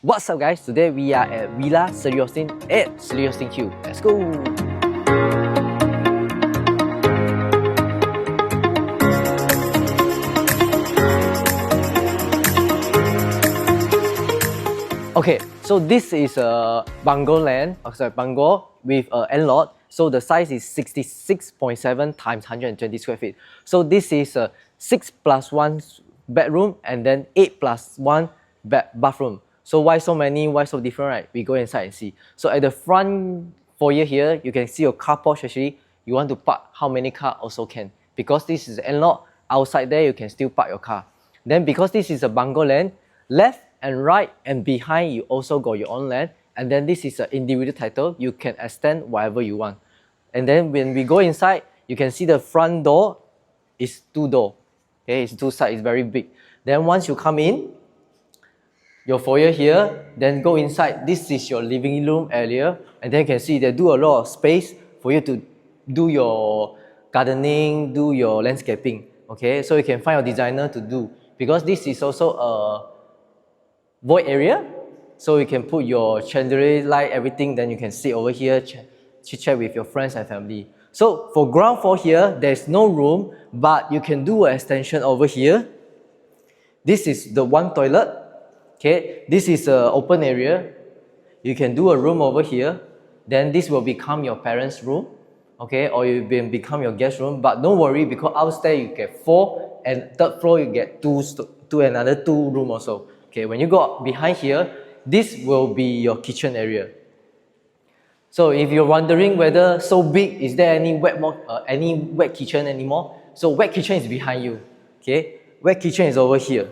What's up guys? Today we are at Vila, Seri Austin at Seri Austin Q. Let's go! Okay, so this is a bungalow with an end lot. So the size is 66.7 times 120 square feet. So this is a 6+1 bedroom and then 8+1 bathroom. So why so many, why so different, right? We go inside and see. So at the front foyer here, you can see your car porch actually. You want to park how many cars also can. Because this is an end lot, outside there you can still park your car. Then because this is a bungalow land, left and right and behind you also got your own land. And then this is an individual title, you can extend whatever you want. And then when we go inside, you can see the front door is 2 doors. Okay, it's 2 sides, it's very big. Then once you come in, your foyer here, then go inside. This is your living room area, and then you can see they do a lot of space for you to do your gardening, do your landscaping. Okay, so you can find your designer to do, because this is also a void area, so you can put your chandelier light, everything. Then you can sit over here, chit-chat with your friends and family. So for ground floor here, there's no room, but you can do an extension over here. This is the one toilet. Okay, this is an open area. You can do a room over here. Then this will become your parents' room. Okay, or you will become your guest room. But don't worry, because upstairs you get 4, and third floor you get another 2 rooms also. Okay, when you go behind here, this will be your kitchen area. So if you're wondering whether so big, is there any wet kitchen anymore? So wet kitchen is behind you. Okay, wet kitchen is over here.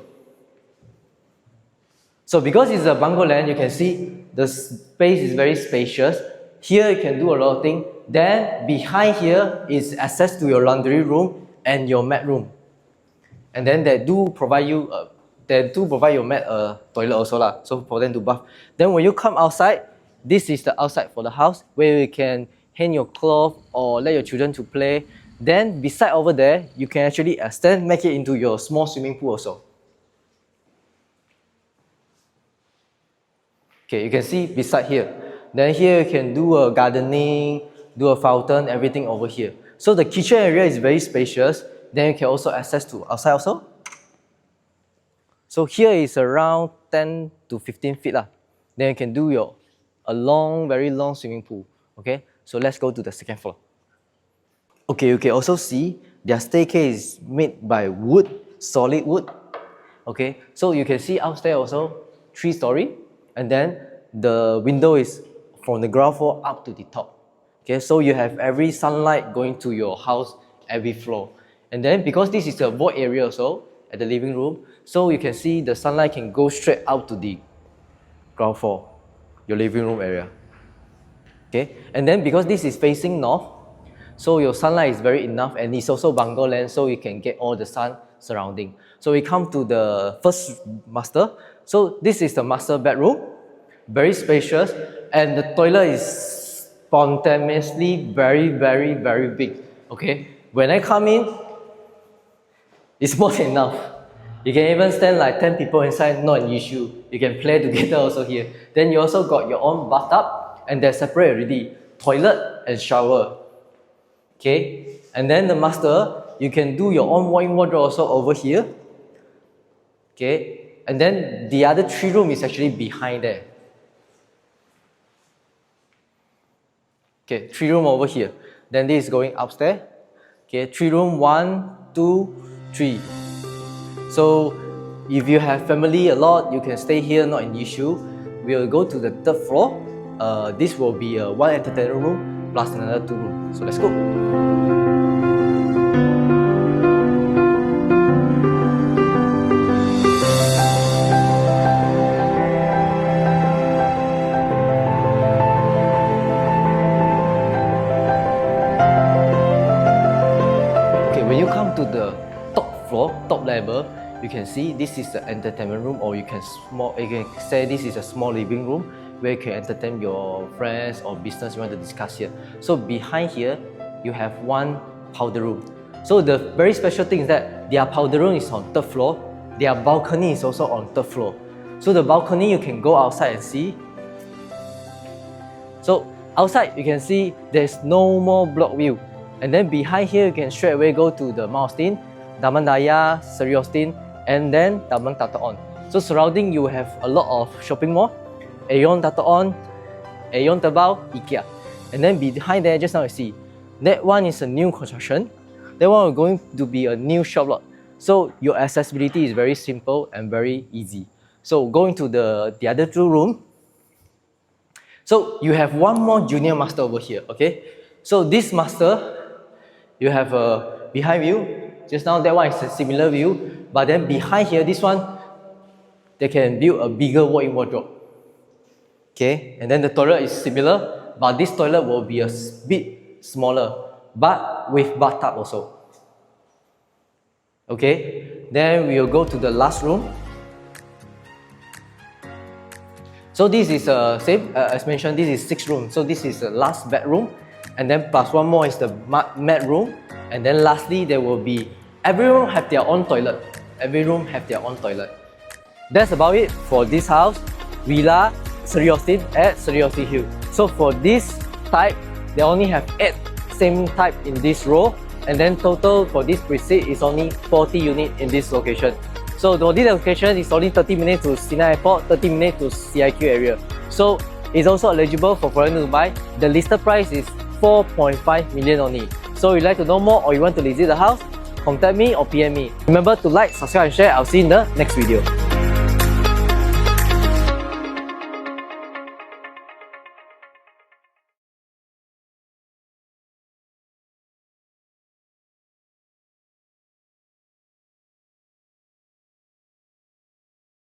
So because it's a bungalow land, you can see the space is very spacious. Here you can do a lot of things. Then behind here is access to your laundry room and your mat room. And then they do provide your mat toilet also lah. So for them to bath. Then when you come outside, this is the outside for the house where you can hang your clothes or let your children to play. Then beside over there, you can actually extend, make it into your small swimming pool also. Okay, you can see beside here. Then here you can do a gardening, do a fountain, everything over here. So the kitchen area is very spacious. Then you can also access to outside also. So here is around 10 to 15 feet lah. Then you can do a long, very long swimming pool. Okay, so let's go to the second floor. Okay, you can also see their staircase is made by wood, solid wood. Okay, so you can see upstairs also 3-story. And then the window is from the ground floor up to the top. Okay, so you have every sunlight going to your house, every floor. And then because this is a void area also at the living room, so you can see the sunlight can go straight out to the ground floor, your living room area. Okay, and then because this is facing north, so your sunlight is very enough, and it's also bungalow land, so you can get all the sun surrounding. So we come to the first master. So this is the master bedroom, very spacious, and the toilet is spontaneously very, very, very big. Okay, when I come in, it's more than enough. You can even stand like 10 people inside, not an issue. You can play together also here. Then you also got your own bathtub, and they're separate already, toilet and shower. Okay, and then the master, you can do your own walk-in wardrobe also over here. Okay. And then the other 3 rooms is actually behind there. Okay, 3 rooms over here. Then this is going upstairs. Okay, 3 rooms, 1, 2, 3. So if you have family a lot, you can stay here, not an issue. We'll go to the 3rd floor. This will be a 1 entertainment room plus another 2 rooms. So let's go. To the top floor, top level, you can see this is the entertainment room, or you can say this is a small living room where you can entertain your friends or business you want to discuss here. So behind here, you have 1 powder room. So the very special thing is that their powder room is on 3rd floor, their balcony is also on 3rd floor. So the balcony you can go outside and see. So outside you can see there's no more block view. And then behind here you can straight away go to the Mount Austin, Taman Daya, Seri Austin, and then Taman Tataon. So surrounding you have a lot of shopping mall, Aeon Tataon, Aeon Tebrau, IKEA. And then behind there, just now you see, that one is a new construction. That one is going to be a new shop lot. So your accessibility is very simple and very easy. So going to the other two room. So you have one more junior master over here, okay? So this master, you have a behind view. Just now that one is a similar view, but then behind here, this one, they can build a bigger walk-in wardrobe. Okay, and then the toilet is similar, but this toilet will be a bit smaller, but with bathtub also. Okay, then we will go to the last room. So this is same as mentioned. This is 6 rooms. So this is the last bedroom, and then plus one more is the mat room, and then lastly there will be every room have their own toilet. Every room have their own toilet. That's about it for this house, Vila, Seri Austin at Seri Austin Hill. So for this type, they only have 8 same type in this row, and then total for this precinct is only 40 units in this location. So for this location is only 30 minutes to Sinai Airport, 30 minutes to CIQ area. So it's also eligible for foreigners to buy. The listed price is 4.5 million only. So if you'd like to know more or you want to visit the house, contact me or PM me. Remember to like, subscribe and share. I'll see you in the next video.